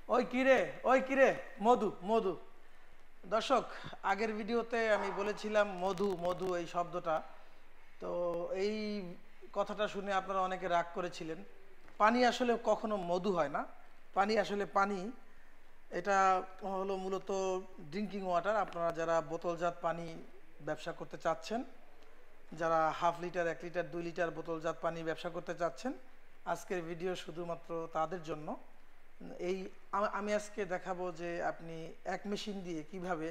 ওই কিরে, ওই কিরে, মধু মধু। দর্শক, আগের ভিডিওতে আমি বলেছিলাম মধু মধু এই শব্দটা। তো এই কথাটা শুনে আপনারা অনেকে রাগ করেছিলেন। পানি আসলে কখনো মধু হয় না। পানি আসলে পানি। এটা হলো মূলত ড্রিঙ্কিং ওয়াটার। আপনারা যারা বোতলজাত পানি ব্যবসা করতে চাচ্ছেন, যারা হাফ লিটার, 1 লিটার, 2 লিটার বোতলজাত পানি ব্যবসা করতে চাচ্ছেন, আজকের ভিডিও শুধুমাত্র তাদের জন্য। এই আমি আজকে দেখাবো যে আপনি এক মেশিন দিয়ে কিভাবে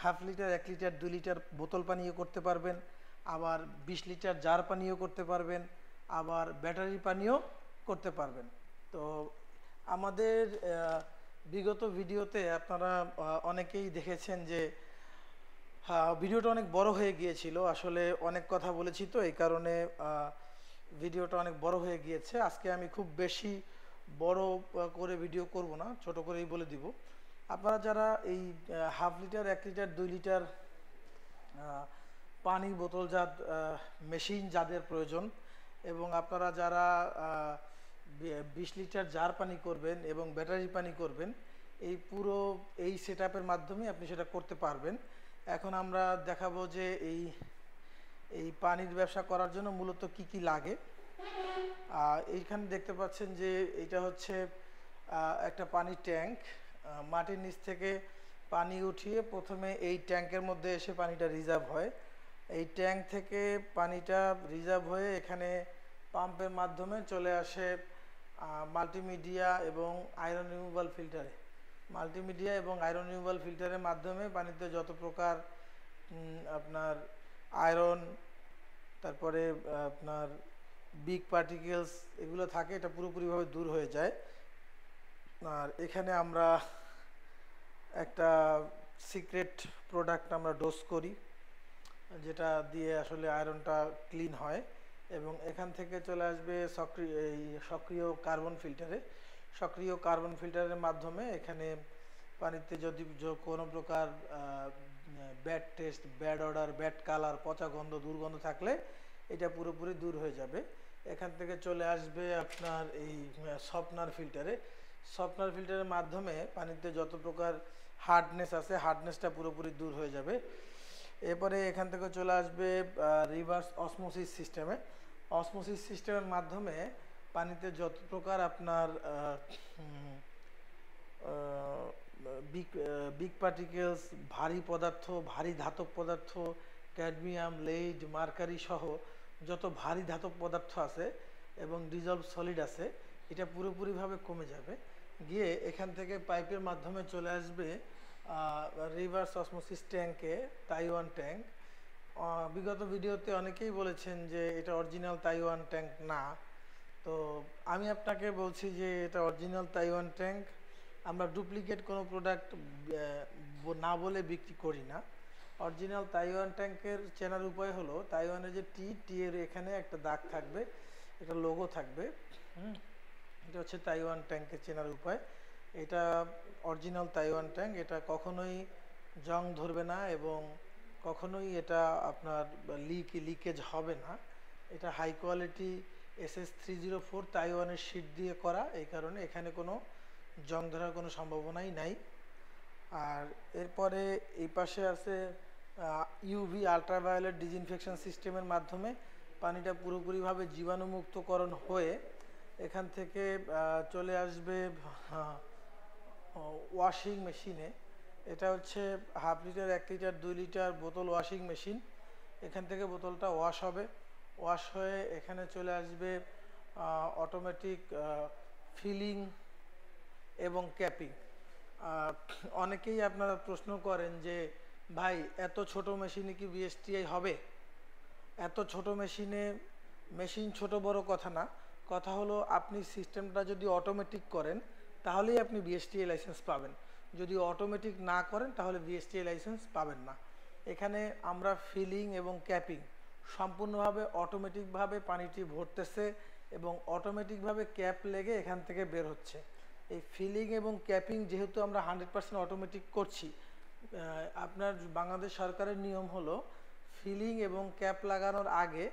হাফ লিটার, 1 লিটার, 2 লিটার বোতল পানীয় করতে পারবেন, আবার 20 লিটার জার পানীয় করতে পারবেন, আবার ব্যাটারি পানীয় করতে পারবেন। তো আমাদের বিগত ভিডিওতে আপনারা অনেকেই দেখেছেন যে ভিডিওটা অনেক বড় হয়ে গিয়েছিল। আসলে অনেক কথা বলেছি, তো এই কারণে ভিডিওটা অনেক বড় হয়ে গিয়েছে। আজকে আমি খুব বেশি বড় করে ভিডিও করব না, ছোট করেই বলে দিব। আপনারা যারা এই হাফ লিটার, 1 লিটার, 2 লিটার পানি বোতলজাত মেশিন যাদের প্রয়োজন, এবং আপনারা যারা 20 লিটার জার পানি করবেন এবং ব্যাটারি পানি করবেন, এই পুরো এই সেট আপের মাধ্যমে আপনি সেটা করতে পারবেন। এখন আমরা দেখাবো যে এই এই পানির ব্যবসা করার জন্য মূলত কি কি লাগে। এইখানে দেখতে পাচ্ছেন যে এটা হচ্ছে একটা পানির ট্যাঙ্ক। মাটির নিচ থেকে পানি উঠিয়ে প্রথমে এই ট্যাঙ্কের মধ্যে এসে পানিটা রিজার্ভ হয়। এই ট্যাঙ্ক থেকে পানিটা রিজার্ভ হয়ে এখানে পাম্পের মাধ্যমে চলে আসে মাল্টিমিডিয়া এবং আয়রন রিমুভাল ফিল্টারে। মাল্টিমিডিয়া এবং আয়রন রিমুভাল ফিল্টারের মাধ্যমে পানিতে যত প্রকার আপনার আয়রন, তারপরে আপনার বিগ পার্টিকেলস এগুলো থাকে, এটা পুরোপুরিভাবে দূর হয়ে যায়। আর এখানে আমরা একটা সিক্রেট প্রোডাক্ট আমরা ডোজ করি, যেটা দিয়ে আসলে আয়রনটা ক্লিন হয়। এবং এখান থেকে চলে আসবে সক্রিয় কার্বন ফিল্টারে। সক্রিয় কার্বন ফিল্টারের মাধ্যমে এখানে পানিতে যদি কোনো প্রকার bad test, bad order, bad colour, পচা গন্ধ, দুর্গন্ধ থাকলে এটা পুরোপুরি দূর হয়ে যাবে। এখান থেকে চলে আসবে আপনার এই সফটনার ফিল্টারে। সফটনার ফিল্টারের মাধ্যমে পানিতে যত প্রকার হার্ডনেস আছে, হার্ডনেসটা পুরোপুরি দূর হয়ে যাবে। এরপরে এখান থেকে চলে আসবে রিভার্স অসমোসিস সিস্টেমে। অসমোসিস সিস্টেমের মাধ্যমে পানিতে যত প্রকার আপনার বিগ বিগ পার্টিকেলস, ভারী পদার্থ, ভারী ধাতব পদার্থ, ক্যাডমিয়াম, লেড, মার্কারি সহ যত ভারী ধাতব পদার্থ আছে এবং ডিজলভ সলিড আছে, এটা পুরোপুরিভাবে কমে যাবে। গিয়ে এখান থেকে পাইপের মাধ্যমে চলে আসবে রিভার্স অসমোসিস ট্যাঙ্কে, তাইওয়ান ট্যাঙ্ক। বিগত ভিডিওতে অনেকেই বলেছেন যে এটা অরিজিনাল তাইওয়ান ট্যাঙ্ক না। তো আমি আপনাকে বলছি যে এটা অরিজিনাল তাইওয়ান ট্যাঙ্ক। আমরা ডুপ্লিকেট কোনো প্রোডাক্ট না বলে বিক্রি করি না। অরিজিনাল তাইওয়ান ট্যাঙ্কের চেনার উপায় হলো, তাইওয়ানের যে টি এর এখানে একটা দাগ থাকবে, একটা লোগো থাকবে। এটা হচ্ছে তাইওয়ান ট্যাঙ্কের চেনার উপায়। এটা অরিজিনাল তাইওয়ান ট্যাঙ্ক। এটা কখনোই জং ধরবে না এবং কখনোই এটা আপনার লিকেজ হবে না। এটা হাই কোয়ালিটি SS304 তাইওয়ানের শিট দিয়ে করা, এই কারণে এখানে কোনো জং ধরার কোনো সম্ভাবনাই নাই। আর এরপরে এই পাশে আছে ইউভি আলট্রাভায়োলেট ডিসইনফেকশন সিস্টেমের মাধ্যমে পানিটা পুরোপুরিভাবে জীবাণুমুক্তকরণ হয়ে এখান থেকে চলে আসবে ওয়াশিং মেশিনে। এটা হচ্ছে হাফ লিটার, 1 লিটার, 2 লিটার বোতল ওয়াশিং মেশিন। এখান থেকে বোতলটা ওয়াশ হবে। ওয়াশ হয়ে এখানে চলে আসবে অটোমেটিক ফিলিং এবং ক্যাপিং। অনেকেই আপনারা প্রশ্ন করেন যে ভাই, এত ছোট মেশিনে কি বিএসটিআই হবে? এত ছোট মেশিনে, মেশিন ছোট বড় কথা না, কথা হলো আপনি সিস্টেমটা যদি অটোমেটিক করেন তাহলেই আপনি বিএসটিআই লাইসেন্স পাবেন। যদি অটোমেটিক না করেন তাহলে বিএসটিআই লাইসেন্স পাবেন না। এখানে আমরা ফিলিং এবং ক্যাপিং সম্পূর্ণভাবে অটোমেটিকভাবে পানিটি ভরতেছে এবং অটোমেটিকভাবে ক্যাপ লেগে এখান থেকে বের হচ্ছে। এই ফিলিং এবং ক্যাপিং যেহেতু আমরা 100% অটোমেটিক করছি, আপনার বাংলাদেশ সরকারের নিয়ম হলো ফিলিং এবং ক্যাপ লাগানোর আগে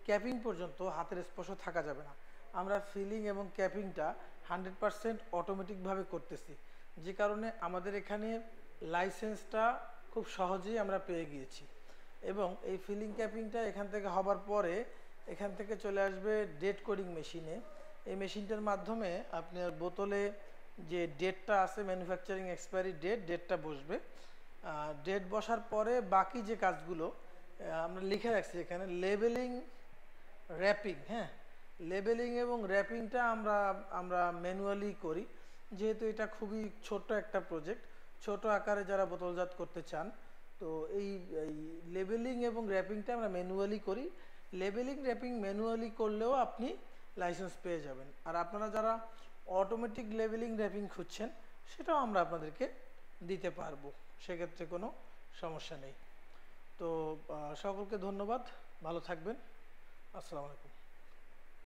ক্যাপিং পর্যন্ত হাতের স্পর্শ থাকা যাবে না। আমরা ফিলিং এবং ক্যাপিংটা 100% অটোমেটিকভাবে করতেছি। যে কারণে আমাদের এখানে লাইসেন্সটা খুব সহজেই আমরা পেয়ে গিয়েছি। এবং এই ফিলিং ক্যাপিংটা এখান থেকে হবার পরে এখান থেকে চলে আসবে ডেট কোডিং মেশিনে। এই মেশিনটার মাধ্যমে আপনার বোতলে যে ডেটটা আছে, ম্যানুফ্যাকচারিং এক্সপায়ারি ডেটটা বসবে। ডেট বসার পরে বাকি যে কাজগুলো আমরা লিখে রাখছি এখানে, লেবেলিং, র্যাপিং। হ্যাঁ, লেবেলিং এবং র্যাপিংটা আমরা ম্যানুয়ালি করি, যেহেতু এটা খুবই ছোট একটা প্রজেক্ট, ছোট আকারে যারা বোতলজাত করতে চান। তো এই লেবেলিং এবং র্যাপিংটা আমরা ম্যানুয়ালি করি। লেবেলিং র্যাপিং ম্যানুয়ালি করলেও আপনি লাইসেন্স পেয়ে যাবেন। আর আপনারা যারা অটোমেটিক লেবেলিং র্যাপিং খুঁজছেন, সেটাও আমরা আপনাদেরকে দিতে পারবো, সেক্ষেত্রে কোনো সমস্যা নেই। তো সকলকে ধন্যবাদ, ভালো থাকবেন, আসসালামু আলাইকুম।